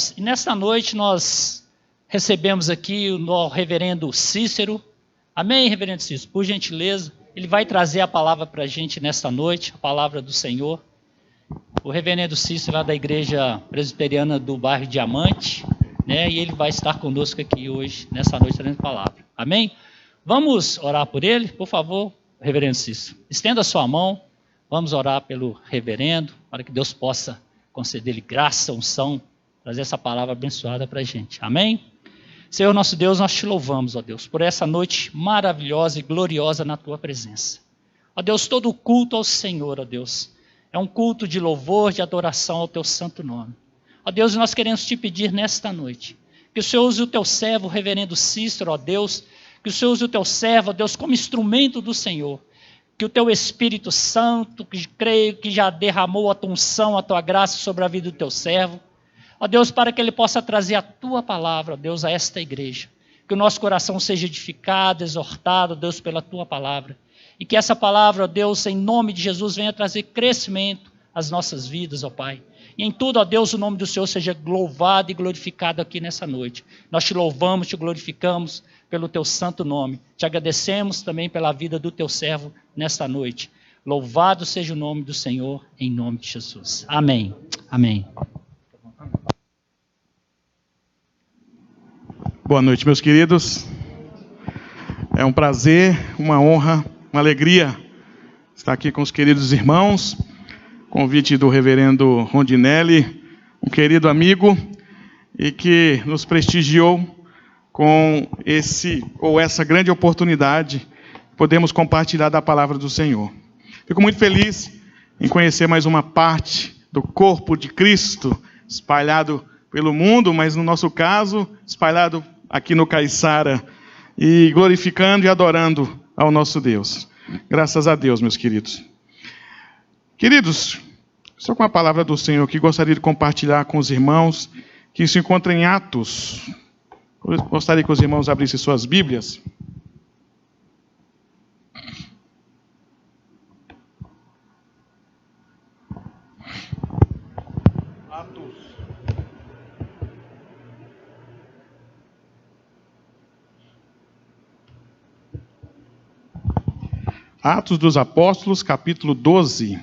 irmãos, e nesta noite nós recebemos aqui o reverendo Cícero. Amém, reverendo Cícero? Por gentileza, ele vai trazer a palavra para a gente nesta noite, a palavra do Senhor. O reverendo Cícero lá da igreja presbiteriana do bairro Diamante, né? E ele vai estar conosco aqui hoje, nessa noite, trazendo a palavra. Amém? Vamos orar por ele, por favor, reverendo Cícero. Estenda a sua mão, vamos orar pelo reverendo, para que Deus possa conceder-lhe graça, unção, trazer essa palavra abençoada para a gente. Amém? Senhor nosso Deus, nós te louvamos, ó Deus, por essa noite maravilhosa e gloriosa na tua presença. Ó Deus, todo o culto ao Senhor, ó Deus, é um culto de louvor, de adoração ao teu santo nome. Ó Deus, nós queremos te pedir nesta noite, que o Senhor use o teu servo, o reverendo Cícero, ó Deus, que o Senhor use o teu servo, ó Deus, como instrumento do Senhor, que o teu Espírito Santo, que creio que já derramou a tua unção, a tua graça sobre a vida do teu servo, ó Deus, para que ele possa trazer a tua palavra, ó Deus, a esta igreja. Que o nosso coração seja edificado, exortado, ó Deus, pela tua palavra. E que essa palavra, ó Deus, em nome de Jesus, venha trazer crescimento às nossas vidas, ó Pai. E em tudo, ó Deus, o nome do Senhor seja louvado e glorificado aqui nessa noite. Nós te louvamos, te glorificamos pelo teu santo nome. Te agradecemos também pela vida do teu servo nesta noite. Louvado seja o nome do Senhor, em nome de Jesus. Amém. Amém. Boa noite, meus queridos. É um prazer, uma honra, uma alegria estar aqui com os queridos irmãos. Convite do reverendo Rondinelli, um querido amigo, e que nos prestigiou com essa grande oportunidade. Podemos compartilhar da palavra do Senhor. Fico muito feliz em conhecer mais uma parte do corpo de Cristo, espalhado pelo mundo, mas no nosso caso, espalhado aqui no Caiçara, e glorificando e adorando ao nosso Deus. Graças a Deus, meus queridos. Queridos, estou com a palavra do Senhor que gostaria de compartilhar com os irmãos, que se encontram em Atos. Gostaria que os irmãos abrissem suas Bíblias. Atos dos Apóstolos, capítulo 12.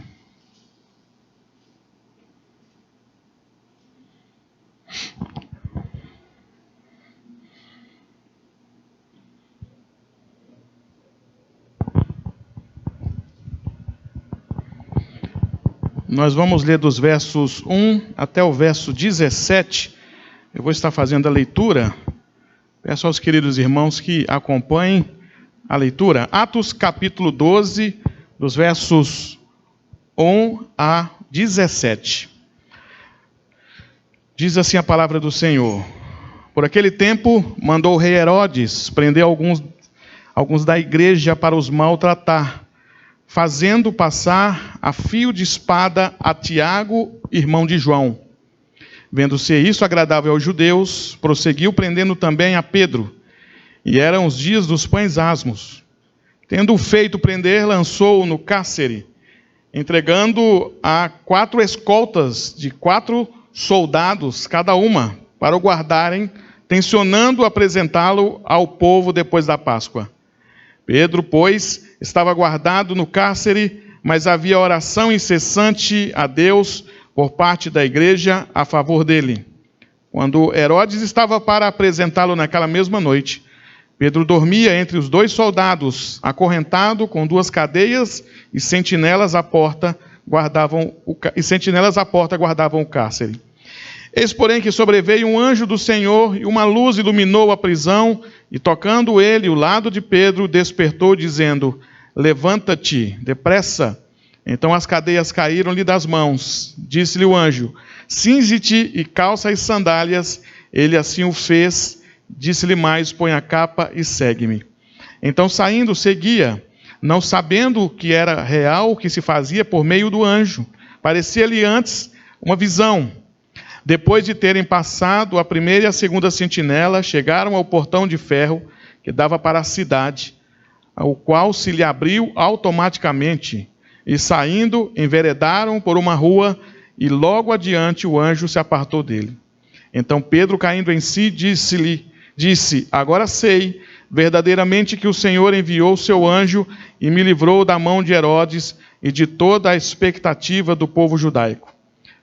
Nós vamos ler dos versos 1 até o verso 17. Eu vou estar fazendo a leitura. Peço aos queridos irmãos que acompanhem a leitura. Atos capítulo 12, dos versos 1 a 17. Diz assim a palavra do Senhor. Por aquele tempo, mandou o rei Herodes prender alguns da igreja para os maltratar, fazendo passar a fio de espada a Tiago, irmão de João. Vendo-se isso agradável aos judeus, prosseguiu prendendo também a Pedro. E eram os dias dos pães asmos. Tendo feito prender, lançou-o no cárcere, entregando a 4 escoltas de 4 soldados cada uma, para o guardarem, tencionando apresentá-lo ao povo depois da Páscoa. Pedro, pois, estava guardado no cárcere, mas havia oração incessante a Deus por parte da igreja a favor dele. Quando Herodes estava para apresentá-lo naquela mesma noite, Pedro dormia entre os 2 soldados, acorrentado com 2 cadeias, e sentinelas à porta guardavam o cárcere. Eis, porém, que sobreveio um anjo do Senhor, e uma luz iluminou a prisão, e tocando ele o lado de Pedro, despertou, dizendo: levanta-te, depressa. Então as cadeias caíram-lhe das mãos. Disse-lhe o anjo: cinge-te e calça as sandálias. Ele assim o fez. Disse-lhe mais: põe a capa e segue-me. Então, saindo, seguia, não sabendo que era real o que se fazia por meio do anjo. Parecia-lhe antes uma visão. Depois de terem passado a primeira e a segunda sentinela, chegaram ao portão de ferro que dava para a cidade, o qual se lhe abriu automaticamente. E saindo, enveredaram por uma rua, e logo adiante o anjo se apartou dele. Então Pedro, caindo em si, disse: agora sei verdadeiramente que o Senhor enviou o seu anjo e me livrou da mão de Herodes e de toda a expectativa do povo judaico.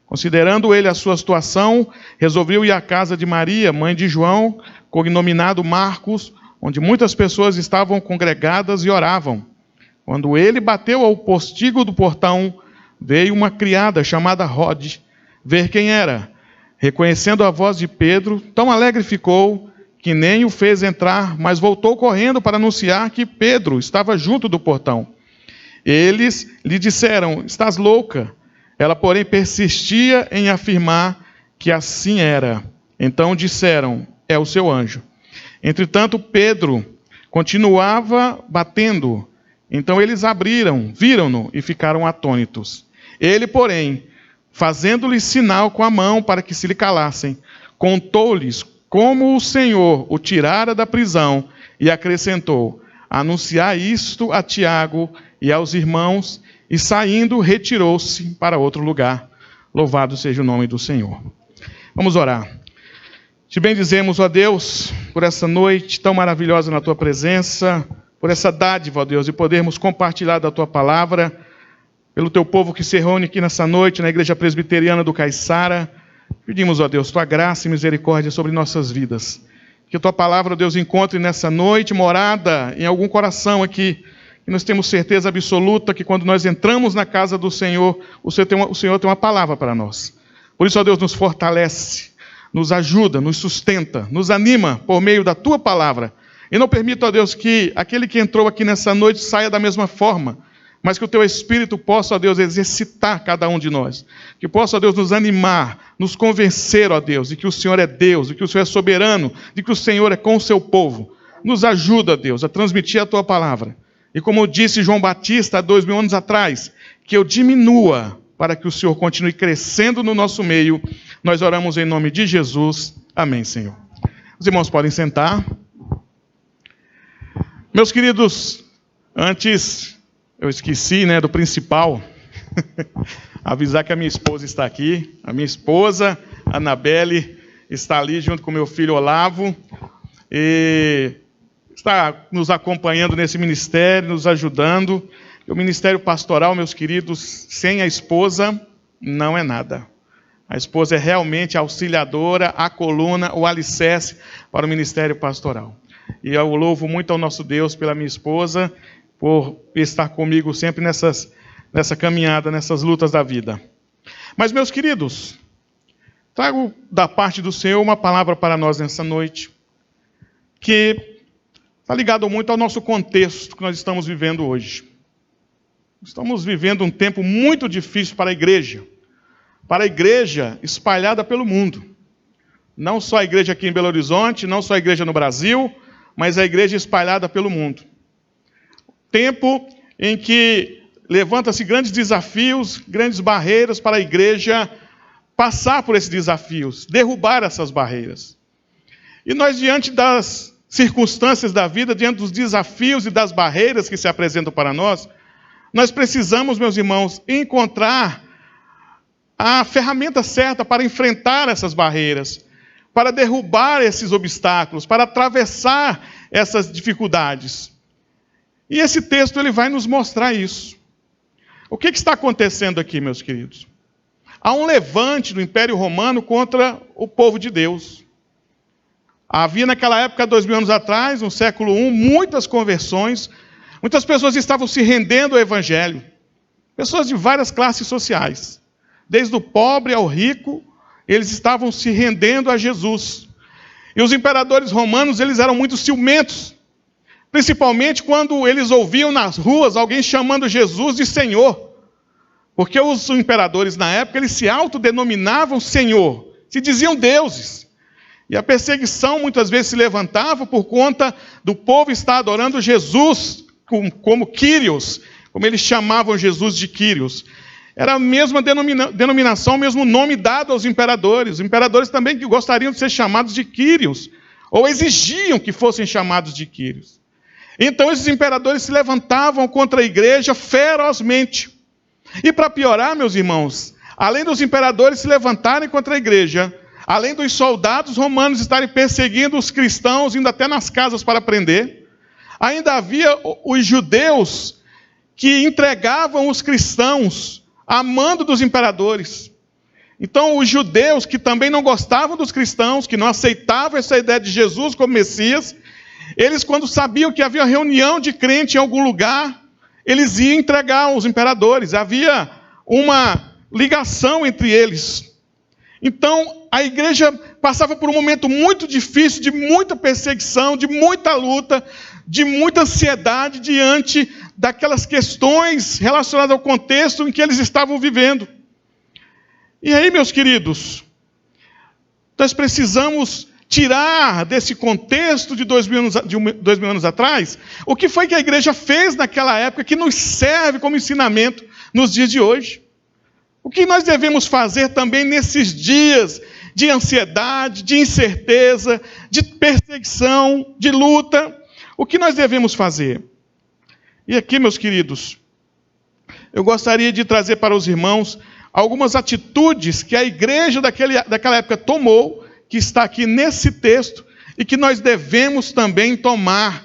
Considerando ele a sua situação, resolveu ir à casa de Maria, mãe de João, cognominado Marcos, onde muitas pessoas estavam congregadas e oravam. Quando ele bateu ao postigo do portão, veio uma criada chamada Rode ver quem era. Reconhecendo a voz de Pedro, tão alegre ficou que nem o fez entrar, mas voltou correndo para anunciar que Pedro estava junto do portão. Eles lhe disseram: estás louca? Ela, porém, persistia em afirmar que assim era. Então disseram: é o seu anjo. Entretanto, Pedro continuava batendo. Então eles abriram, viram-no e ficaram atônitos. Ele, porém, fazendo-lhes sinal com a mão para que se lhe calassem, contou-lhes como o Senhor o tirara da prisão e acrescentou: anunciar isto a Tiago e aos irmãos, e saindo retirou-se para outro lugar. Louvado seja o nome do Senhor. Vamos orar. Te bendizemos, ó Deus, por essa noite tão maravilhosa na tua presença, por essa dádiva, ó Deus, de podermos compartilhar da tua palavra, pelo teu povo que se reúne aqui nessa noite na Igreja Presbiteriana do Caiçara. Pedimos, ó Deus, tua graça e misericórdia sobre nossas vidas. Que a tua palavra, ó Deus, encontre nessa noite morada em algum coração aqui. E nós temos certeza absoluta que quando nós entramos na casa do Senhor, o Senhor tem uma palavra para nós. Por isso, ó Deus, nos fortalece, nos ajuda, nos sustenta, nos anima por meio da tua palavra. E não permita, ó Deus, que aquele que entrou aqui nessa noite saia da mesma forma, mas que o teu Espírito possa, ó Deus, exercitar cada um de nós. Que possa, ó Deus, nos animar, nos convencer, ó Deus, de que o Senhor é Deus, de que o Senhor é soberano, de que o Senhor é com o seu povo. Nos ajuda, Deus, a transmitir a tua palavra. E como disse João Batista há 2000 anos atrás, que eu diminua para que o Senhor continue crescendo no nosso meio. Nós oramos em nome de Jesus. Amém, Senhor. Os irmãos podem sentar. Meus queridos, antes eu esqueci, do principal, avisar que a minha esposa está aqui. A minha esposa, Anabelle, está ali junto com meu filho Olavo. E está nos acompanhando nesse ministério, nos ajudando. E o ministério pastoral, meus queridos, sem a esposa, não é nada. A esposa é realmente a auxiliadora, a coluna, o alicerce para o ministério pastoral. E eu louvo muito ao nosso Deus pela minha esposa, por estar comigo sempre nessa caminhada, nessas lutas da vida. Mas, meus queridos, trago da parte do Senhor uma palavra para nós nessa noite, que está ligado muito ao nosso contexto que nós estamos vivendo hoje. Estamos vivendo um tempo muito difícil para a igreja espalhada pelo mundo. Não só a igreja aqui em Belo Horizonte, não só a igreja no Brasil, mas a igreja espalhada pelo mundo. Tempo em que levanta-se grandes desafios, grandes barreiras para a igreja passar por esses desafios, derrubar essas barreiras. E nós, diante das circunstâncias da vida, diante dos desafios e das barreiras que se apresentam para nós, nós precisamos, meus irmãos, encontrar a ferramenta certa para enfrentar essas barreiras, para derrubar esses obstáculos, para atravessar essas dificuldades. E esse texto ele vai nos mostrar isso. O que está acontecendo aqui, meus queridos? Há um levante do Império Romano contra o povo de Deus. Havia naquela época, 2000 anos atrás, no século I, muitas conversões. Muitas pessoas estavam se rendendo ao Evangelho. Pessoas de várias classes sociais. Desde o pobre ao rico, eles estavam se rendendo a Jesus. E os imperadores romanos, eles eram muito ciumentos. Principalmente quando eles ouviam nas ruas alguém chamando Jesus de Senhor. Porque os imperadores na época, eles se autodenominavam Senhor. Se diziam deuses. E a perseguição muitas vezes se levantava por conta do povo estar adorando Jesus como Kyrios, como eles chamavam Jesus de Kyrios. Era a mesma denominação, o mesmo nome dado aos imperadores. Os imperadores também que gostariam de ser chamados de Kyrios, ou exigiam que fossem chamados de Kyrios. Então esses imperadores se levantavam contra a igreja ferozmente. E para piorar, meus irmãos, além dos imperadores se levantarem contra a igreja, Além dos soldados romanos estarem perseguindo os cristãos, indo até nas casas para prender, ainda havia os judeus que entregavam os cristãos a mando dos imperadores. Então, os judeus que também não gostavam dos cristãos, que não aceitavam essa ideia de Jesus como Messias, eles, quando sabiam que havia reunião de crente em algum lugar, eles iam entregar aos imperadores. Havia uma ligação entre eles. Então, a igreja passava por um momento muito difícil, de muita perseguição, de muita luta, de muita ansiedade diante daquelas questões relacionadas ao contexto em que eles estavam vivendo. E aí, meus queridos, nós precisamos tirar desse contexto de 2000 anos atrás, o que foi que a igreja fez naquela época que nos serve como ensinamento nos dias de hoje. O que nós devemos fazer também nesses dias de ansiedade, de incerteza, de perseguição, de luta. O que nós devemos fazer? E aqui, meus queridos, eu gostaria de trazer para os irmãos algumas atitudes que a igreja daquela época tomou, que está aqui nesse texto, e que nós devemos também tomar,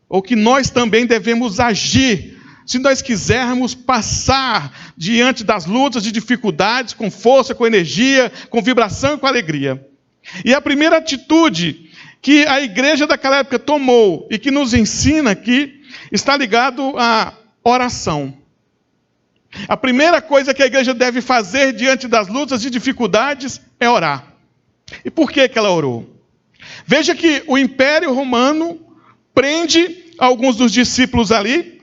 ou que nós também devemos agir, se nós quisermos passar diante das lutas, de dificuldades, com força, com energia, com vibração e com alegria. E a primeira atitude que a igreja daquela época tomou, e que nos ensina aqui, está ligado à oração. A primeira coisa que a igreja deve fazer diante das lutas e dificuldades é orar. E por que ela orou? Veja que o Império Romano prende alguns dos discípulos ali.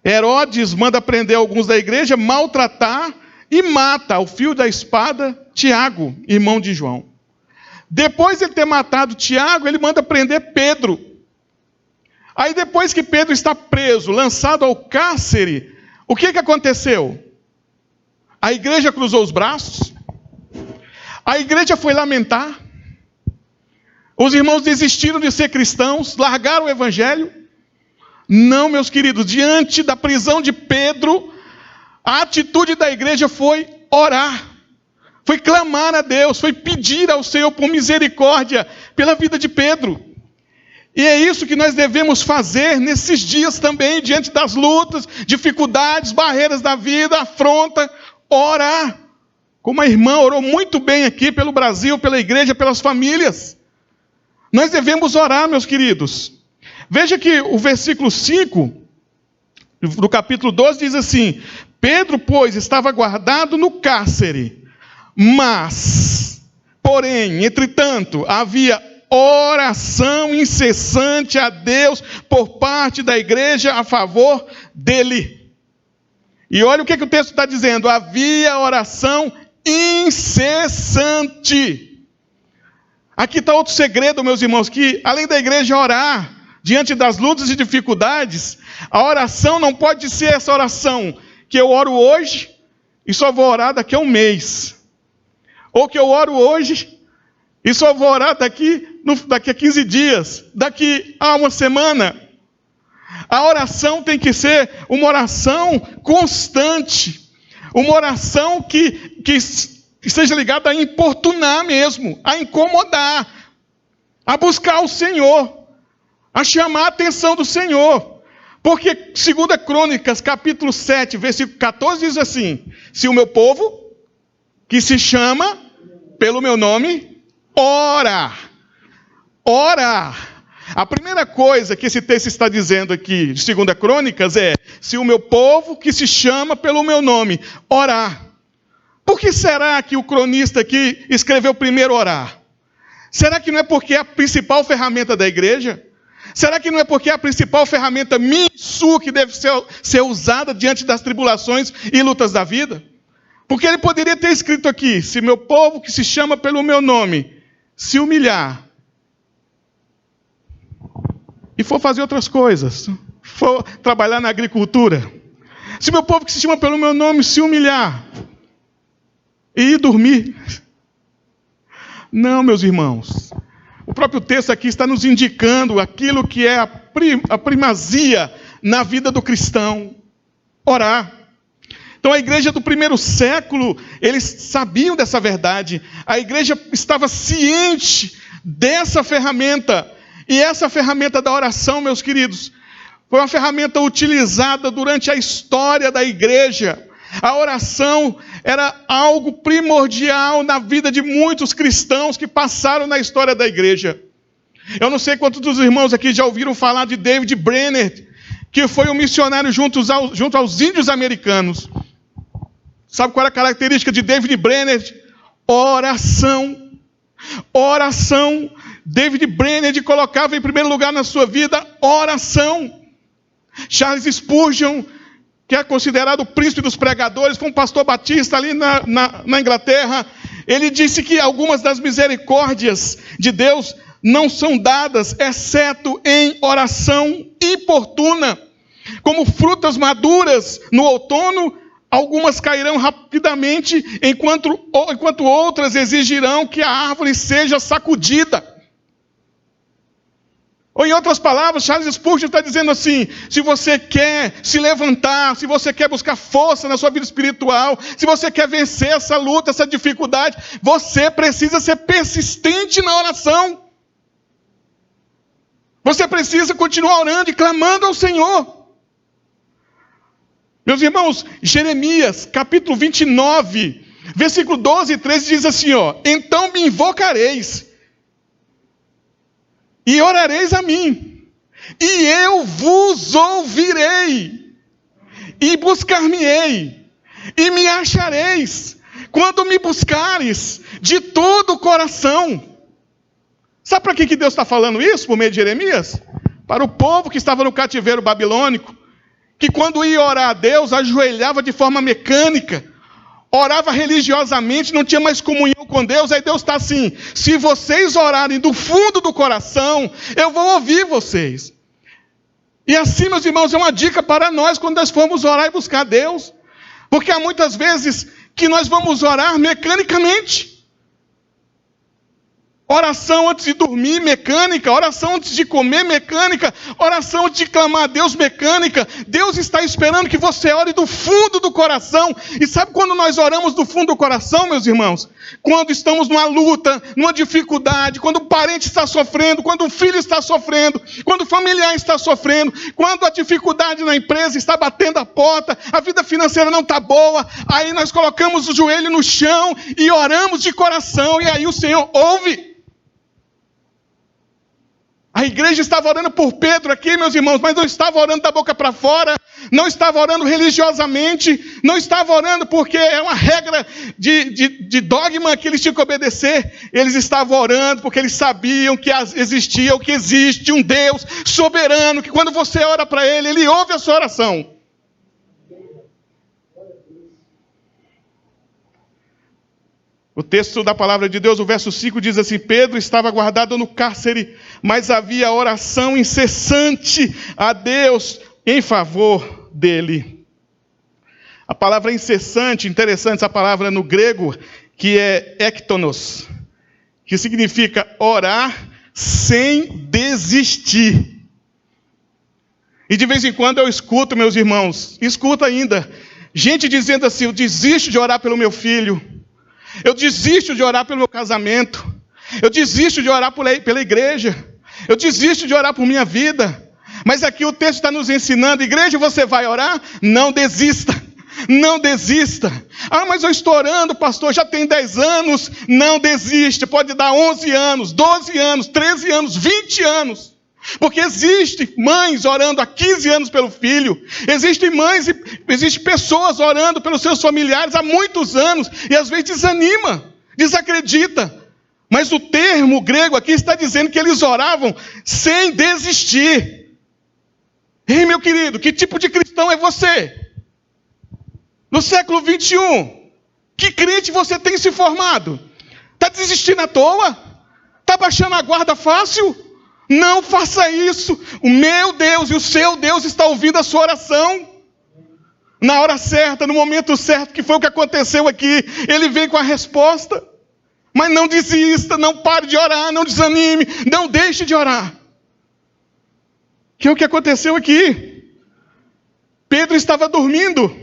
Herodes manda prender alguns da igreja, maltratar e mata ao fio da espada Tiago, irmão de João. Depois de ele ter matado Tiago, ele manda prender Pedro. Aí depois que Pedro está preso, lançado ao cárcere, o que aconteceu? A igreja cruzou os braços, a igreja foi lamentar, os irmãos desistiram de ser cristãos, largaram o evangelho. Não, meus queridos, diante da prisão de Pedro, a atitude da igreja foi orar, foi clamar a Deus, foi pedir ao Senhor por misericórdia pela vida de Pedro. E é isso que nós devemos fazer nesses dias também, diante das lutas, dificuldades, barreiras da vida, afronta, orar. Como a irmã orou muito bem aqui pelo Brasil, pela igreja, pelas famílias. Nós devemos orar, meus queridos. Veja que o versículo 5, do capítulo 12, diz assim: Pedro, pois, estava guardado no cárcere, mas, porém, entretanto, havia oração incessante a Deus por parte da igreja a favor dele. E olha o que o texto está dizendo: havia oração incessante. Aqui está outro segredo, meus irmãos, que além da igreja orar diante das lutas e dificuldades, a oração não pode ser essa oração que eu oro hoje e só vou orar daqui a um mês. Ou que eu oro hoje e só vou orar daqui a 15 dias, daqui a uma semana. A oração tem que ser uma oração constante, uma oração que seja ligada a importunar mesmo, a incomodar, a buscar o Senhor, a chamar a atenção do Senhor. Porque 2 Crônicas, capítulo 7, versículo 14, diz assim: se o meu povo, que se chama pelo meu nome, ora. A primeira coisa que esse texto está dizendo aqui, de 2 Crônicas, é: se o meu povo, que se chama pelo meu nome, orar. Por que será que o cronista aqui escreveu primeiro orar? Será que não é porque é a principal ferramenta da igreja? Será que não é porque é a principal ferramenta minha e sua que deve ser usada diante das tribulações e lutas da vida? Porque ele poderia ter escrito aqui: se meu povo, que se chama pelo meu nome, se humilhar e for fazer outras coisas, for trabalhar na agricultura, se meu povo, que se chama pelo meu nome, se humilhar e ir dormir. Não, meus irmãos. O próprio texto aqui está nos indicando aquilo que é a primazia na vida do cristão: orar. Então a igreja do primeiro século, eles sabiam dessa verdade. A igreja estava ciente dessa ferramenta. E essa ferramenta da oração, meus queridos, foi uma ferramenta utilizada durante a história da igreja. A oração era algo primordial na vida de muitos cristãos que passaram na história da igreja. Eu não sei quantos dos irmãos aqui já ouviram falar de David Brainerd, que foi um missionário junto aos índios americanos. Sabe qual era a característica de David Brainerd? Oração. Oração. David Brainerd colocava em primeiro lugar na sua vida oração. Charles Spurgeon, que é considerado o príncipe dos pregadores, foi um pastor batista ali na Inglaterra. Ele disse que algumas das misericórdias de Deus não são dadas, exceto em oração importuna. Como frutas maduras no outono, algumas cairão rapidamente, enquanto outras exigirão que a árvore seja sacudida. Ou em outras palavras, Charles Spurgeon está dizendo assim: se você quer se levantar, se você quer buscar força na sua vida espiritual, se você quer vencer essa luta, essa dificuldade, você precisa ser persistente na oração. Você precisa continuar orando e clamando ao Senhor. Meus irmãos, Jeremias, capítulo 29, versículo 12 e 13 diz assim, então me invocareis, e orareis a mim, e eu vos ouvirei, e buscar-me-ei, e me achareis, quando me buscares de todo o coração. Sabe para que Deus está falando isso por meio de Jeremias? Para o povo que estava no cativeiro babilônico, que quando ia orar a Deus, ajoelhava de forma mecânica, orava religiosamente, não tinha mais comunhão com Deus. Aí Deus está assim: se vocês orarem do fundo do coração, eu vou ouvir vocês. E assim, meus irmãos, é uma dica para nós quando nós formos orar e buscar Deus. Porque há muitas vezes que nós vamos orar mecanicamente. Oração antes de dormir, mecânica. Oração antes de comer, mecânica. Oração antes de clamar a Deus, mecânica. Deus está esperando que você ore do fundo do coração. E sabe quando nós oramos do fundo do coração, meus irmãos? Quando estamos numa luta, numa dificuldade, quando o parente está sofrendo, quando o filho está sofrendo, quando o familiar está sofrendo, quando a dificuldade na empresa está batendo a porta, a vida financeira não está boa, aí nós colocamos o joelho no chão e oramos de coração, e aí o Senhor ouve. A igreja estava orando por Pedro aqui, meus irmãos, mas não estava orando da boca para fora, não estava orando religiosamente, não estava orando porque é uma regra de dogma que eles tinham que obedecer. Eles estavam orando porque eles sabiam que existia ou que existe um Deus soberano, que quando você ora para Ele, Ele ouve a sua oração. O texto da palavra de Deus, o verso 5 diz assim: Pedro estava guardado no cárcere, mas havia oração incessante a Deus em favor dele. A palavra incessante, interessante essa palavra no grego, que é ektonos, que significa orar sem desistir. E de vez em quando eu escuto, meus irmãos, escuto ainda, gente dizendo assim: eu desisto de orar pelo meu filho. Eu desisto de orar pelo meu casamento. Eu desisto de orar pela igreja. Eu desisto de orar por minha vida. Mas aqui o texto está nos ensinando: igreja, você vai orar? Não desista. Não desista. Ah, mas eu estou orando, pastor, já tem 10 anos. Não desista. Pode dar 11 anos, 12 anos, 13 anos, 20 anos. Porque existem mães orando há 15 anos pelo filho. Existem mães e existem pessoas orando pelos seus familiares há muitos anos. E às vezes desanima, desacredita. Mas o termo grego aqui está dizendo que eles oravam sem desistir. Ei, meu querido, que tipo de cristão é você? No século 21, que crente você tem se formado? Está desistindo à toa? Está baixando a guarda fácil? Não faça isso. O meu Deus e o seu Deus está ouvindo a sua oração. Na hora certa, no momento certo, que foi o que aconteceu aqui. Ele vem com a resposta. Mas não desista, não pare de orar, não desanime, não deixe de orar. Que é o que aconteceu aqui. Pedro estava dormindo.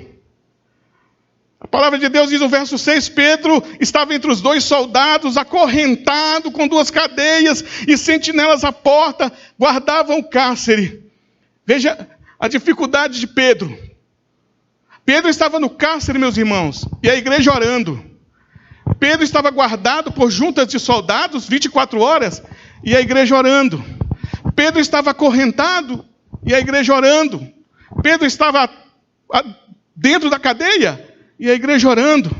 A palavra de Deus diz no verso 6, Pedro estava entre os dois soldados, acorrentado com 2 cadeias e sentinelas à porta, guardavam o cárcere. Veja a dificuldade de Pedro. Pedro estava no cárcere, meus irmãos, e a igreja orando. Pedro estava guardado por juntas de soldados 24 horas, e a igreja orando. Pedro estava acorrentado, e a igreja orando. Pedro estava dentro da cadeia, e a igreja orando.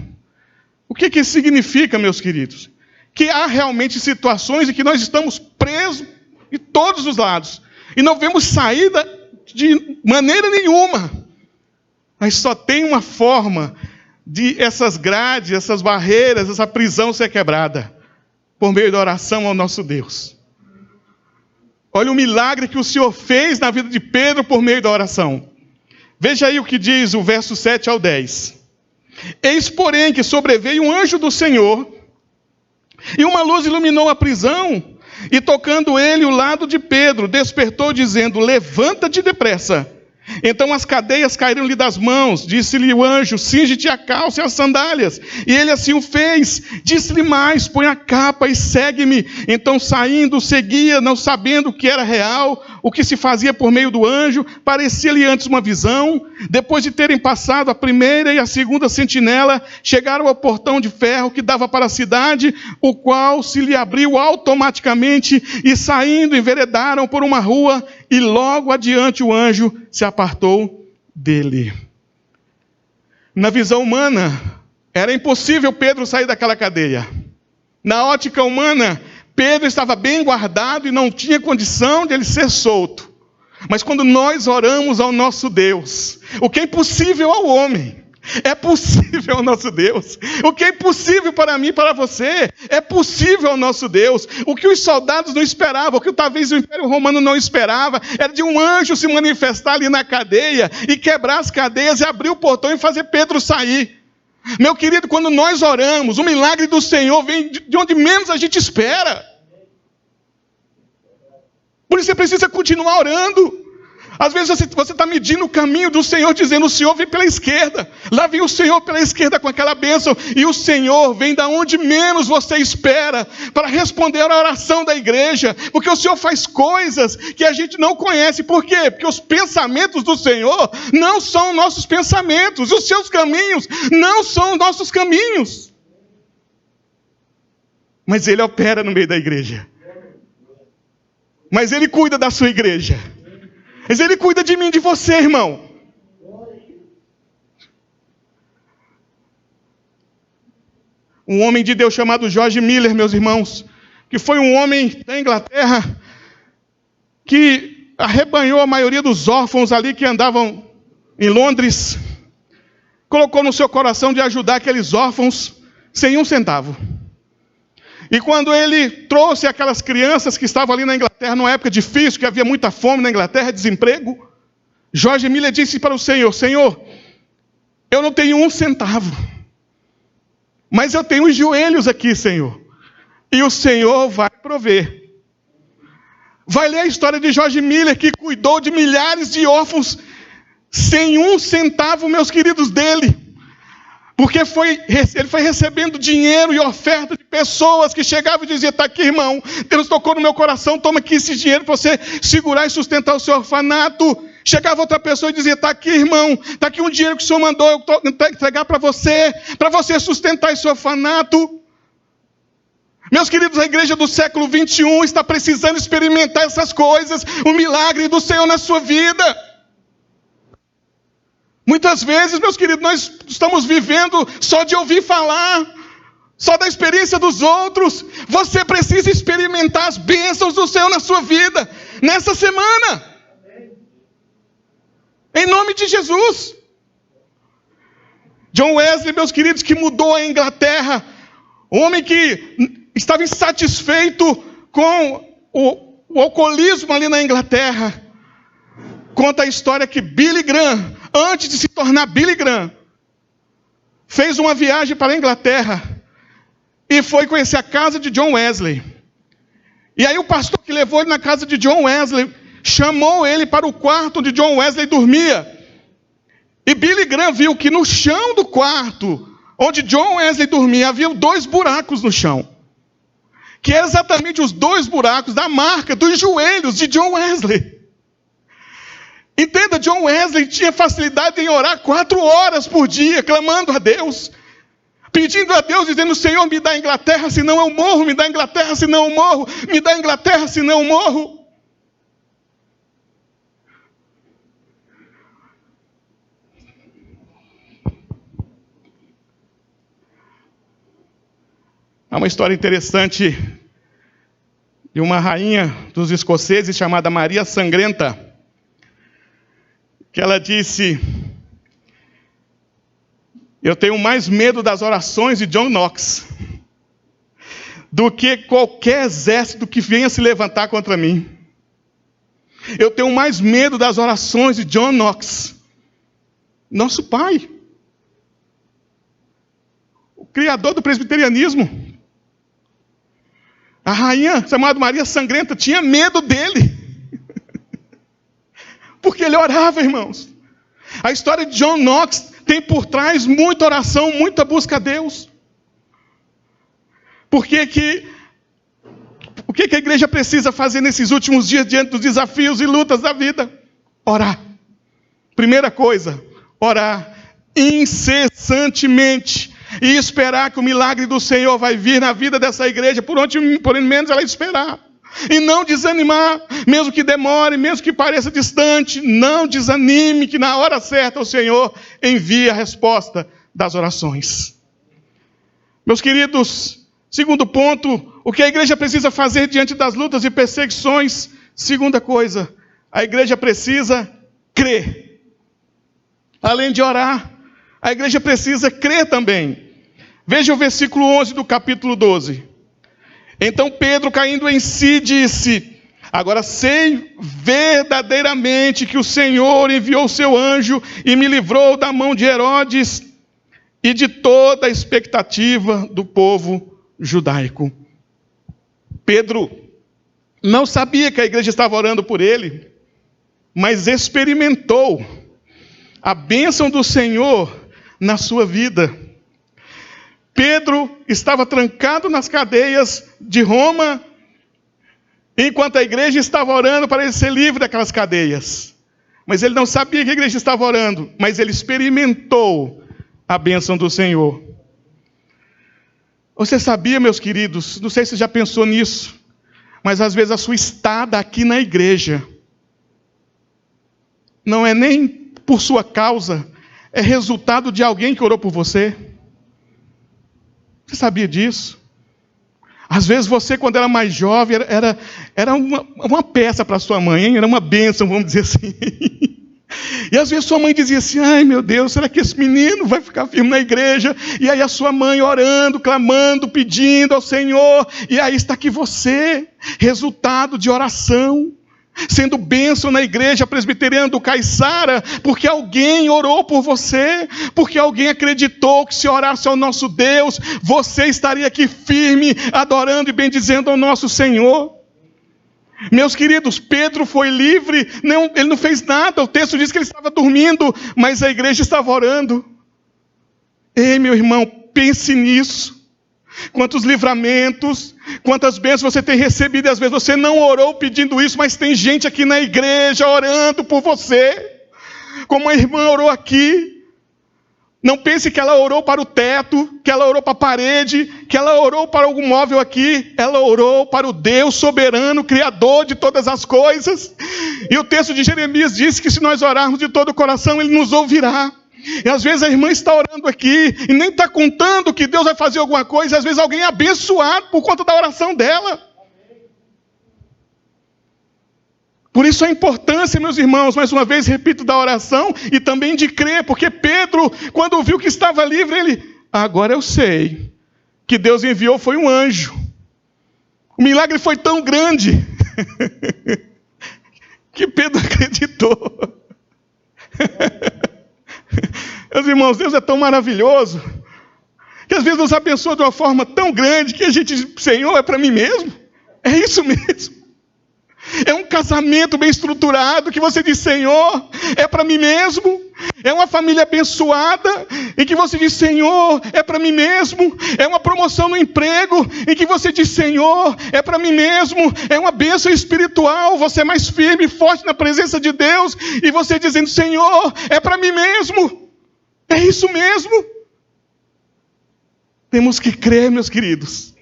O que isso significa, meus queridos? Que há realmente situações em que nós estamos presos de todos os lados, e não vemos saída de maneira nenhuma. Mas só tem uma forma de essas grades, essas barreiras, essa prisão ser quebrada, por meio da oração ao nosso Deus. Olha o milagre que o Senhor fez na vida de Pedro por meio da oração. Veja aí o que diz o verso 7 ao 10. Eis, porém, que sobreveio um anjo do Senhor, e uma luz iluminou a prisão, e tocando ele o lado de Pedro, despertou, dizendo, levanta-te depressa. Então as cadeias caíram-lhe das mãos. Disse-lhe o anjo, cinge-te a calça e as sandálias. E ele assim o fez. Disse-lhe mais, põe a capa e segue-me. Então saindo, seguia, não sabendo o que era real, o que se fazia por meio do anjo. Parecia-lhe antes uma visão. Depois de terem passado a primeira e a segunda sentinela, chegaram ao portão de ferro que dava para a cidade, o qual se lhe abriu automaticamente, e saindo enveredaram por uma rua, e logo adiante o anjo se apartou dele. Na visão humana, era impossível Pedro sair daquela cadeia. Na ótica humana, Pedro estava bem guardado e não tinha condição de ele ser solto. Mas quando nós oramos ao nosso Deus, o que é impossível ao homem, é possível ao nosso Deus. O que é impossível para mim e para você, é possível ao nosso Deus. O que os soldados não esperavam, o que talvez o Império Romano não esperava, era de um anjo se manifestar ali na cadeia, e quebrar as cadeias, e abrir o portão e fazer Pedro sair. Meu querido, quando nós oramos, o milagre do Senhor vem de onde menos a gente espera. Por isso você precisa continuar orando. Às vezes você está medindo o caminho do Senhor, dizendo, o Senhor vem pela esquerda. Lá vem o Senhor pela esquerda com aquela bênção. E o Senhor vem da onde menos você espera, para responder à oração da igreja. Porque o Senhor faz coisas que a gente não conhece. Por quê? Porque os pensamentos do Senhor não são nossos pensamentos. Os seus caminhos não são nossos caminhos. Mas Ele opera no meio da igreja. Mas Ele cuida da sua igreja. Mas Ele cuida de mim, de você, irmão. Um homem de Deus chamado George Miller, meus irmãos, que foi um homem da Inglaterra, que arrebanhou a maioria dos órfãos ali que andavam em Londres, colocou no seu coração de ajudar aqueles órfãos sem um centavo. E quando ele trouxe aquelas crianças que estavam ali na Inglaterra, numa época difícil, que havia muita fome na Inglaterra, desemprego, George Miller disse para o Senhor, Senhor, eu não tenho um centavo, mas eu tenho os joelhos aqui, Senhor, e o Senhor vai prover. Vai ler a história de George Miller, que cuidou de milhares de órfãos, sem um centavo, meus queridos, dele. Porque ele foi recebendo dinheiro e oferta de pessoas que chegavam e diziam, está aqui, irmão, Deus tocou no meu coração, toma aqui esse dinheiro para você segurar e sustentar o seu orfanato. Chegava outra pessoa e dizia, está aqui, irmão, está aqui um dinheiro que o Senhor mandou eu entregar para você sustentar esse orfanato. Meus queridos, a igreja do século 21 está precisando experimentar essas coisas, o milagre do Senhor na sua vida. Muitas vezes, meus queridos, nós estamos vivendo só de ouvir falar, só da experiência dos outros. Você precisa experimentar as bênçãos do Senhor na sua vida, nessa semana. Em nome de Jesus. John Wesley, meus queridos, que mudou a Inglaterra, um homem que estava insatisfeito com o alcoolismo ali na Inglaterra, conta a história que Billy Graham, antes de se tornar Billy Graham, fez uma viagem para a Inglaterra e foi conhecer a casa de John Wesley. E aí o pastor que levou ele na casa de John Wesley chamou ele para o quarto onde John Wesley dormia. E Billy Graham viu que no chão do quarto, onde John Wesley dormia, havia 2 buracos no chão. Que eram exatamente os 2 buracos da marca dos joelhos de John Wesley. Entenda, John Wesley tinha facilidade em orar 4 horas por dia, clamando a Deus. Pedindo a Deus, dizendo: Senhor, me dá a Inglaterra, senão eu morro. Me dá a Inglaterra, senão eu morro. Me dá a Inglaterra, senão eu morro. Há uma história interessante de uma rainha dos escoceses chamada Maria Sangrenta, que ela disse: eu tenho mais medo das orações de John Knox do que qualquer exército que venha se levantar contra mim. Eu tenho mais medo das orações de John Knox, nosso pai, o criador do presbiterianismo. A rainha chamada Maria Sangrenta tinha medo dele, porque ele orava, irmãos. A história de John Knox tem por trás muita oração, muita busca a Deus. O que a igreja precisa fazer nesses últimos dias, diante dos desafios e lutas da vida? Orar. Primeira coisa, orar incessantemente. E esperar que o milagre do Senhor vai vir na vida dessa igreja, por onde menos ela esperar. E não desanimar, mesmo que demore, mesmo que pareça distante. Não desanime, que na hora certa o Senhor envia a resposta das orações. Meus queridos, segundo ponto, o que a igreja precisa fazer diante das lutas e perseguições? Segunda coisa, a igreja precisa crer. Além de orar, a igreja precisa crer também. Veja o versículo 11 do capítulo 12. Então Pedro, caindo em si, disse: agora sei verdadeiramente que o Senhor enviou o seu anjo e me livrou da mão de Herodes e de toda a expectativa do povo judaico. Pedro não sabia que a igreja estava orando por ele, mas experimentou a bênção do Senhor na sua vida. Pedro estava trancado nas cadeias de Roma, enquanto a igreja estava orando para ele ser livre daquelas cadeias. Mas ele não sabia que a igreja estava orando, mas ele experimentou a bênção do Senhor. Você sabia, meus queridos, não sei se você já pensou nisso, mas às vezes a sua estada aqui na igreja não é nem por sua causa, é resultado de alguém que orou por você. Você sabia disso? Às vezes você, quando era mais jovem, era uma peça para sua mãe, hein? Era uma bênção, vamos dizer assim. E às vezes sua mãe dizia assim: ai meu Deus, será que esse menino vai ficar firme na igreja? E aí a sua mãe orando, clamando, pedindo ao Senhor. E aí está aqui você, resultado de oração, sendo bênção na igreja presbiteriana do Caiçara, porque alguém orou por você, porque alguém acreditou que se orasse ao nosso Deus, você estaria aqui firme, adorando e bendizendo ao nosso Senhor. Meus queridos, Pedro foi livre, ele não fez nada, o texto diz que ele estava dormindo, mas a igreja estava orando. Ei, meu irmão, pense nisso. Quantos livramentos, quantas bênçãos você tem recebido, e às vezes você não orou pedindo isso, mas tem gente aqui na igreja orando por você, como a irmã orou aqui. Não pense que ela orou para o teto, que ela orou para a parede, que ela orou para algum móvel aqui. Ela orou para o Deus soberano, Criador de todas as coisas. E o texto de Jeremias diz que se nós orarmos de todo o coração, Ele nos ouvirá. E às vezes a irmã está orando aqui e nem está contando que Deus vai fazer alguma coisa. Às vezes alguém é abençoado por conta da oração dela. Por isso a importância, meus irmãos, mais uma vez repito, da oração e também de crer. Porque Pedro, quando viu que estava livre, ele: agora eu sei que Deus enviou foi um anjo. O milagre foi tão grande que Pedro acreditou. Meus irmãos, Deus é tão maravilhoso que às vezes nos abençoa de uma forma tão grande que a gente diz: Senhor, é para mim mesmo? É isso mesmo. É um casamento bem estruturado que você diz: Senhor, é para mim mesmo? É uma família abençoada, em que você diz, Senhor, é para mim mesmo. É uma promoção no emprego, em que você diz, Senhor, é para mim mesmo. É uma bênção espiritual, você é mais firme e forte na presença de Deus, e você dizendo, Senhor, é para mim mesmo. É isso mesmo. Temos que crer, meus queridos.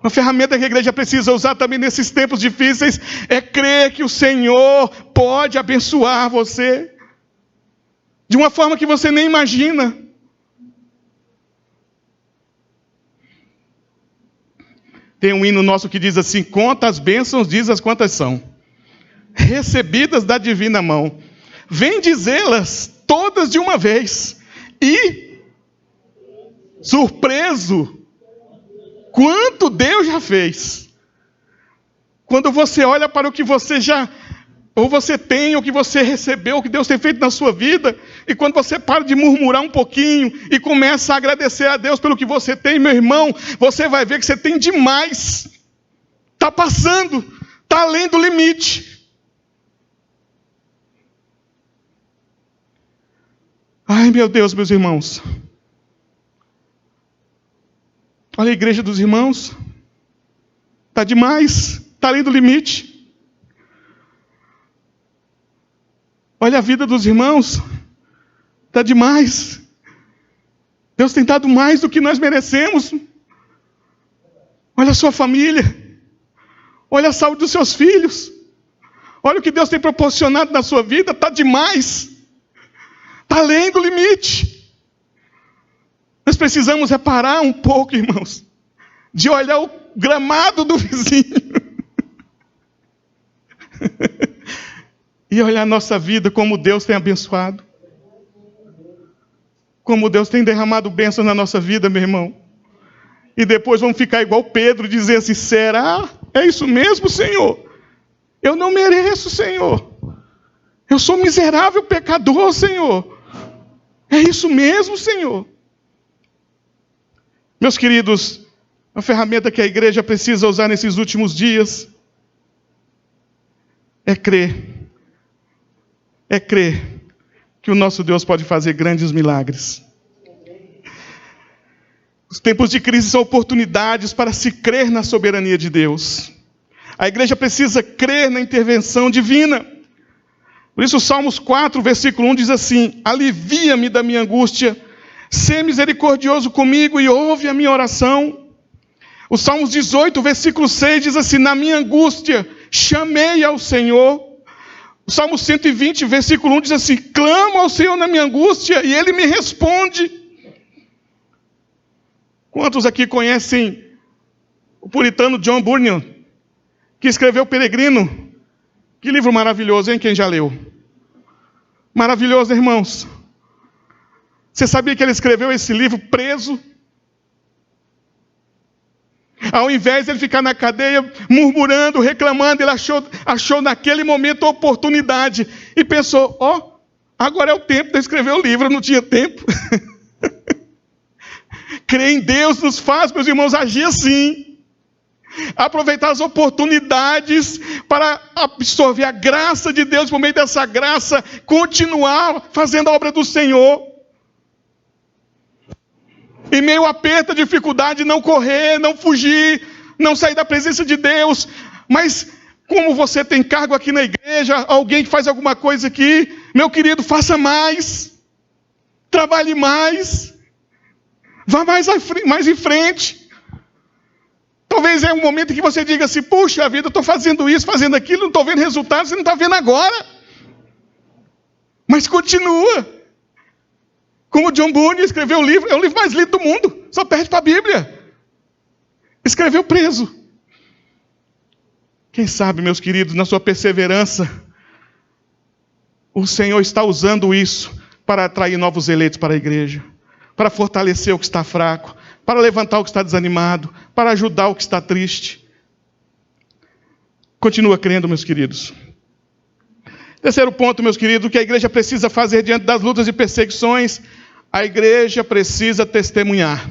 Uma ferramenta que a igreja precisa usar também nesses tempos difíceis é crer que o Senhor pode abençoar você de uma forma que você nem imagina. Tem um hino nosso que diz assim: conta as bênçãos, diz as quantas são, recebidas da divina mão. Vem dizê-las todas de uma vez. E, surpreso, quanto Deus já fez. Quando você olha para o que você já, ou você tem, o que você recebeu, o que Deus tem feito na sua vida, e quando você para de murmurar um pouquinho e começa a agradecer a Deus pelo que você tem, meu irmão, você vai ver que você tem demais. Está passando, está além do limite. Ai, meu Deus, meus irmãos. Olha a igreja dos irmãos. Está demais, está além do limite. Olha a vida dos irmãos. Está demais. Deus tem dado mais do que nós merecemos. Olha a sua família. Olha a saúde dos seus filhos. Olha o que Deus tem proporcionado na sua vida. Está demais. Está além do limite. Nós precisamos parar um pouco, irmãos, de olhar o gramado do vizinho e olhar a nossa vida, como Deus tem abençoado, como Deus tem derramado bênção na nossa vida, meu irmão. E depois vamos ficar igual Pedro, dizer assim, será? É isso mesmo, Senhor? Eu não mereço, Senhor. Eu sou miserável pecador, Senhor. É isso mesmo, Senhor? Meus queridos, a ferramenta que a igreja precisa usar nesses últimos dias é crer. É crer que o nosso Deus pode fazer grandes milagres. Os tempos de crise são oportunidades para se crer na soberania de Deus. A igreja precisa crer na intervenção divina. Por isso, Salmos 4, versículo 1 diz assim: alivia-me da minha angústia, sê misericordioso comigo e ouve a minha oração. O Salmos 18, versículo 6 diz assim: na minha angústia chamei ao Senhor. O Salmo 120, versículo 1 diz assim: clamo ao Senhor na minha angústia e Ele me responde. Quantos aqui conhecem o puritano John Bunyan, que escreveu Peregrino? Que livro maravilhoso, hein? Quem já leu? Maravilhoso, irmãos. Você sabia que ele escreveu esse livro preso? Ao invés de ele ficar na cadeia murmurando, reclamando, ele achou naquele momento a oportunidade e pensou, agora é o tempo de escrever o livro, eu não tinha tempo. Crer em Deus nos faz, meus irmãos, agir assim. Aproveitar as oportunidades para absorver a graça de Deus, por meio dessa graça, continuar fazendo a obra do Senhor. Em meio a aperto, dificuldade, não correr, não fugir, não sair da presença de Deus. Mas como você tem cargo aqui na igreja, alguém que faz alguma coisa aqui, meu querido, faça mais. Trabalhe mais. Vá mais em frente. Talvez é um momento em que você diga assim, puxa vida, eu estou fazendo isso, fazendo aquilo, não estou vendo resultado, você não está vendo agora. Mas continua. Como John Bunyan escreveu o livro, é o livro mais lido do mundo, só perde para a Bíblia. Escreveu preso. Quem sabe, meus queridos, na sua perseverança, o Senhor está usando isso para atrair novos eleitos para a igreja, para fortalecer o que está fraco, para levantar o que está desanimado, para ajudar o que está triste. Continua crendo, meus queridos. Terceiro ponto, meus queridos, o que a igreja precisa fazer diante das lutas e perseguições, a igreja precisa testemunhar.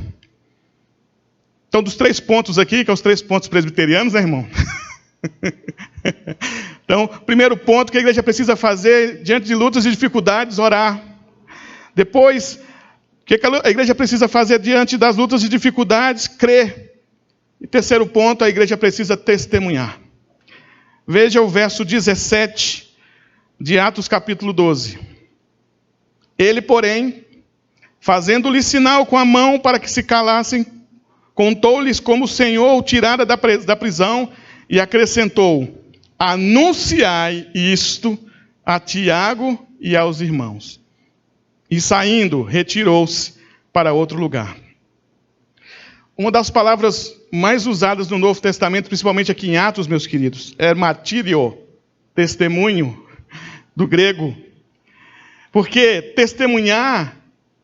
Então, dos 3 pontos aqui, que são os 3 pontos presbiterianos, né, irmão? Então, primeiro ponto que a igreja precisa fazer diante de lutas e dificuldades, orar. Depois, o que a igreja precisa fazer diante das lutas e dificuldades? Crer. E terceiro ponto, a igreja precisa testemunhar. Veja o verso 17 de Atos capítulo 12. Ele, porém, fazendo-lhe sinal com a mão para que se calassem, contou-lhes como o Senhor o tirara da prisão e acrescentou: anunciai isto a Tiago e aos irmãos. E saindo, retirou-se para outro lugar. Uma das palavras mais usadas no Novo Testamento, principalmente aqui em Atos, meus queridos, é martírio, testemunho, do grego. Porque testemunhar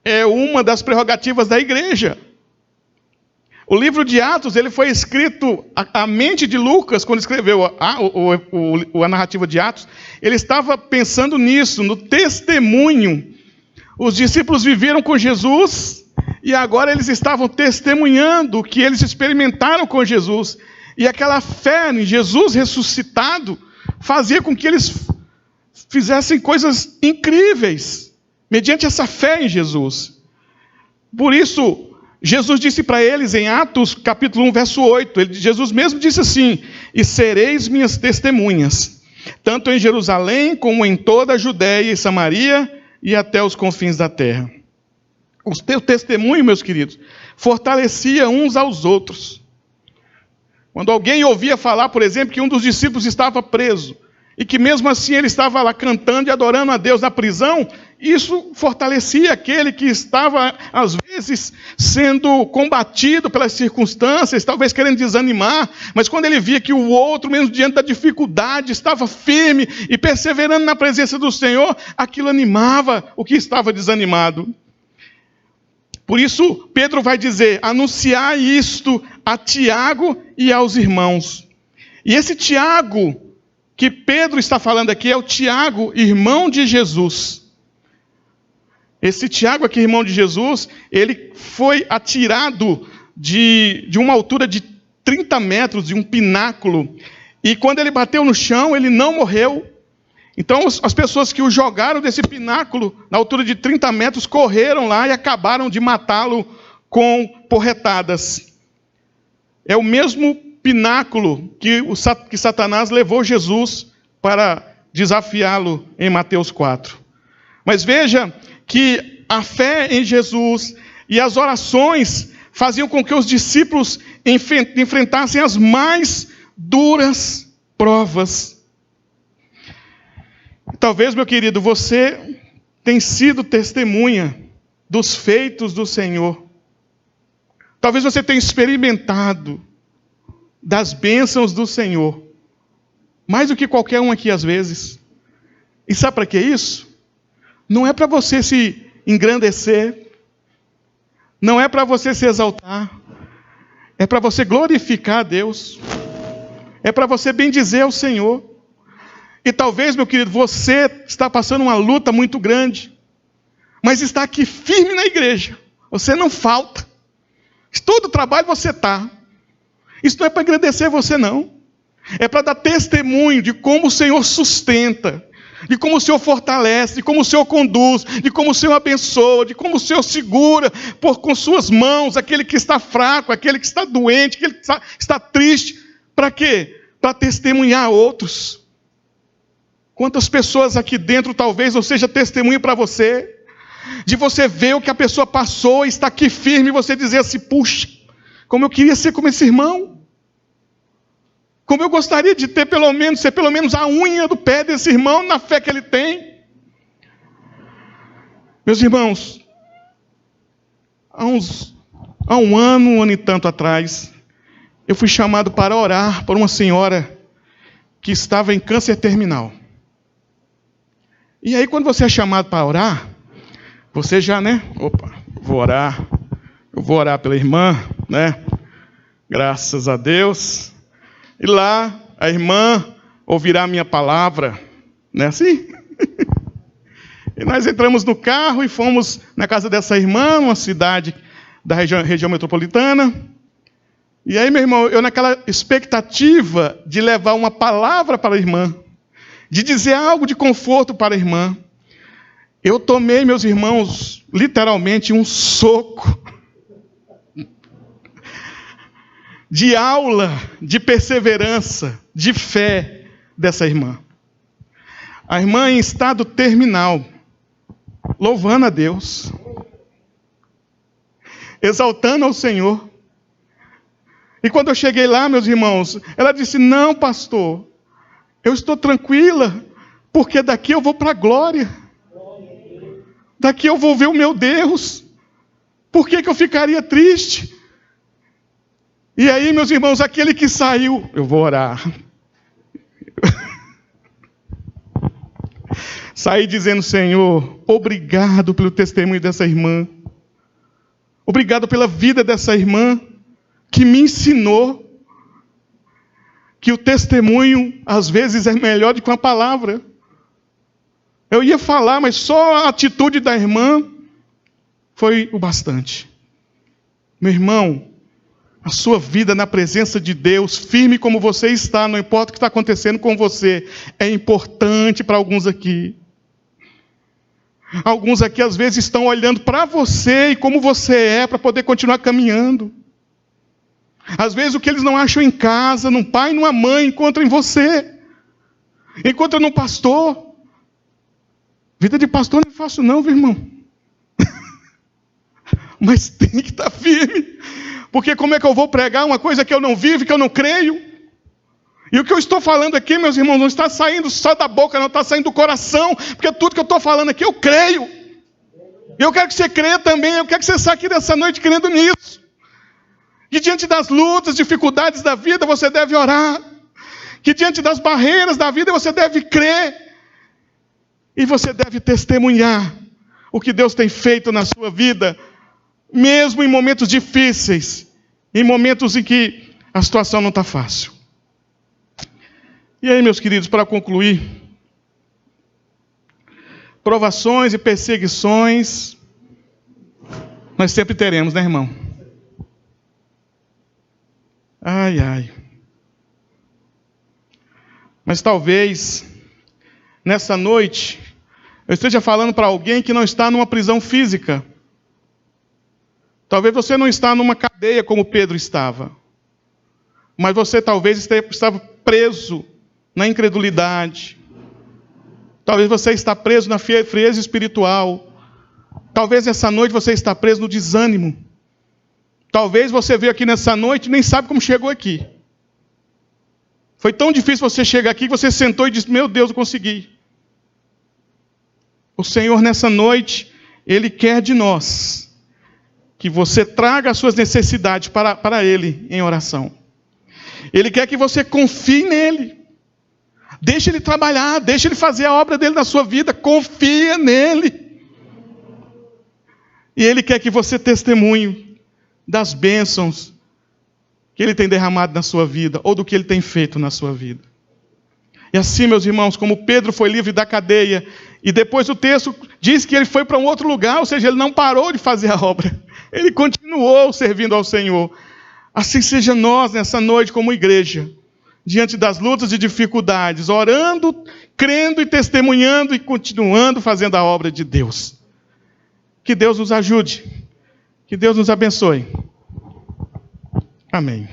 é uma das prerrogativas da igreja. O livro de Atos, ele foi escrito, a mente de Lucas, quando escreveu a narrativa de Atos, ele estava pensando nisso, no testemunho. Os discípulos viveram com Jesus e agora eles estavam testemunhando o que eles experimentaram com Jesus. E aquela fé em Jesus ressuscitado fazia com que eles fizessem coisas incríveis, mediante essa fé em Jesus. Por isso, Jesus disse para eles em Atos capítulo 1, verso 8, Jesus mesmo disse assim: e sereis minhas testemunhas, tanto em Jerusalém como em toda a Judéia e Samaria e até os confins da terra. O teu testemunho, meus queridos, fortalecia uns aos outros. Quando alguém ouvia falar, por exemplo, que um dos discípulos estava preso, e que mesmo assim ele estava lá cantando e adorando a Deus na prisão, isso fortalecia aquele que estava, às vezes, sendo combatido pelas circunstâncias, talvez querendo desanimar, mas quando ele via que o outro, mesmo diante da dificuldade, estava firme e perseverando na presença do Senhor, aquilo animava o que estava desanimado. Por isso, Pedro vai dizer: anunciar isto a Tiago e aos irmãos. E esse Tiago que Pedro está falando aqui é o Tiago, irmão de Jesus. Esse Tiago aqui, irmão de Jesus, ele foi atirado de uma altura de 30 metros, de um pináculo. E quando ele bateu no chão, ele não morreu. Então as pessoas que o jogaram desse pináculo, na altura de 30 metros, correram lá e acabaram de matá-lo com porretadas. É o mesmo pináculo que Satanás levou Jesus para desafiá-lo em Mateus 4. Mas veja que a fé em Jesus e as orações faziam com que os discípulos enfrentassem as mais duras provas. Talvez, meu querido, você tenha sido testemunha dos feitos do Senhor. Talvez você tenha experimentado das bênçãos do Senhor, mais do que qualquer um aqui às vezes. E sabe para que isso? Não é para você se engrandecer, não é para você se exaltar, é para você glorificar a Deus, é para você bendizer ao Senhor. E talvez, meu querido, você está passando uma luta muito grande, mas está aqui firme na igreja, você não falta, todo o trabalho você está. Isso não é para engrandecer você, não. É para dar testemunho de como o Senhor sustenta, de como o Senhor fortalece, de como o Senhor conduz, de como o Senhor abençoa, de como o Senhor segura com suas mãos aquele que está fraco, aquele que está doente, aquele que está triste. Para quê? Para testemunhar a outros. Quantas pessoas aqui dentro talvez não seja testemunho para você, de você ver o que a pessoa passou e está aqui firme e você dizer assim: puxa, como eu queria ser como esse irmão. Como eu gostaria de ter ser pelo menos a unha do pé desse irmão na fé que ele tem. Meus irmãos, há um ano e tanto atrás, eu fui chamado para orar por uma senhora que estava em câncer terminal. E aí, quando você é chamado para orar, você já, eu vou orar pela irmã, graças a Deus. E lá, a irmã ouvirá a minha palavra, não é assim? E nós entramos no carro e fomos na casa dessa irmã, uma cidade da região metropolitana. E aí, meu irmão, eu naquela expectativa de levar uma palavra para a irmã, de dizer algo de conforto para a irmã. Eu tomei, meus irmãos, literalmente um soco de aula, de perseverança, de fé dessa irmã. A irmã em estado terminal, louvando a Deus, exaltando ao Senhor. E quando eu cheguei lá, meus irmãos, ela disse: não, pastor, eu estou tranquila, porque daqui eu vou para a glória. Daqui eu vou ver o meu Deus. Por que eu ficaria triste? E aí, meus irmãos, aquele que saiu, eu vou orar. Saí dizendo: Senhor, obrigado pelo testemunho dessa irmã. Obrigado pela vida dessa irmã, que me ensinou que o testemunho, às vezes, é melhor do que uma palavra. Eu ia falar, mas só a atitude da irmã foi o bastante. Meu irmão, a sua vida na presença de Deus, firme como você está, não importa o que está acontecendo com você, é importante para alguns aqui. Alguns aqui, às vezes, estão olhando para você e como você é, para poder continuar caminhando. Às vezes, o que eles não acham em casa, num pai, numa mãe, encontram em você. Encontram num pastor. Vida de pastor não é fácil não, viu, irmão? Mas tem que estar firme. Porque como é que eu vou pregar uma coisa que eu não vivo, que eu não creio? E o que eu estou falando aqui, meus irmãos, não está saindo só da boca, não está saindo do coração. Porque tudo que eu estou falando aqui, eu creio. E eu quero que você creia também. Eu quero que você saia aqui dessa noite crendo nisso. Que diante das lutas, dificuldades da vida, você deve orar. Que diante das barreiras da vida, você deve crer. E você deve testemunhar o que Deus tem feito na sua vida, mesmo em momentos difíceis, em momentos em que a situação não está fácil. E aí, meus queridos, para concluir, provações e perseguições, nós sempre teremos, né, irmão? Ai, ai. Mas talvez, nessa noite, eu esteja falando para alguém que não está numa prisão física. Talvez você não está numa cadeia como Pedro estava. Mas você talvez estava preso na incredulidade. Talvez você está preso na frieza espiritual. Talvez essa noite você está preso no desânimo. Talvez você veio aqui nessa noite e nem sabe como chegou aqui. Foi tão difícil você chegar aqui que você sentou e disse: meu Deus, eu consegui. O Senhor nessa noite, Ele quer de nós que você traga as suas necessidades para Ele em oração. Ele quer que você confie nele. Deixe Ele trabalhar, deixe Ele fazer a obra dele na sua vida, confia nele. E Ele quer que você testemunhe das bênçãos que Ele tem derramado na sua vida, ou do que Ele tem feito na sua vida. E assim, meus irmãos, como Pedro foi livre da cadeia, e depois o texto diz que ele foi para um outro lugar, ou seja, ele não parou de fazer a obra, ele continuou servindo ao Senhor. Assim seja nós nessa noite como igreja, diante das lutas e dificuldades, orando, crendo e testemunhando e continuando fazendo a obra de Deus. Que Deus nos ajude, que Deus nos abençoe. Amém.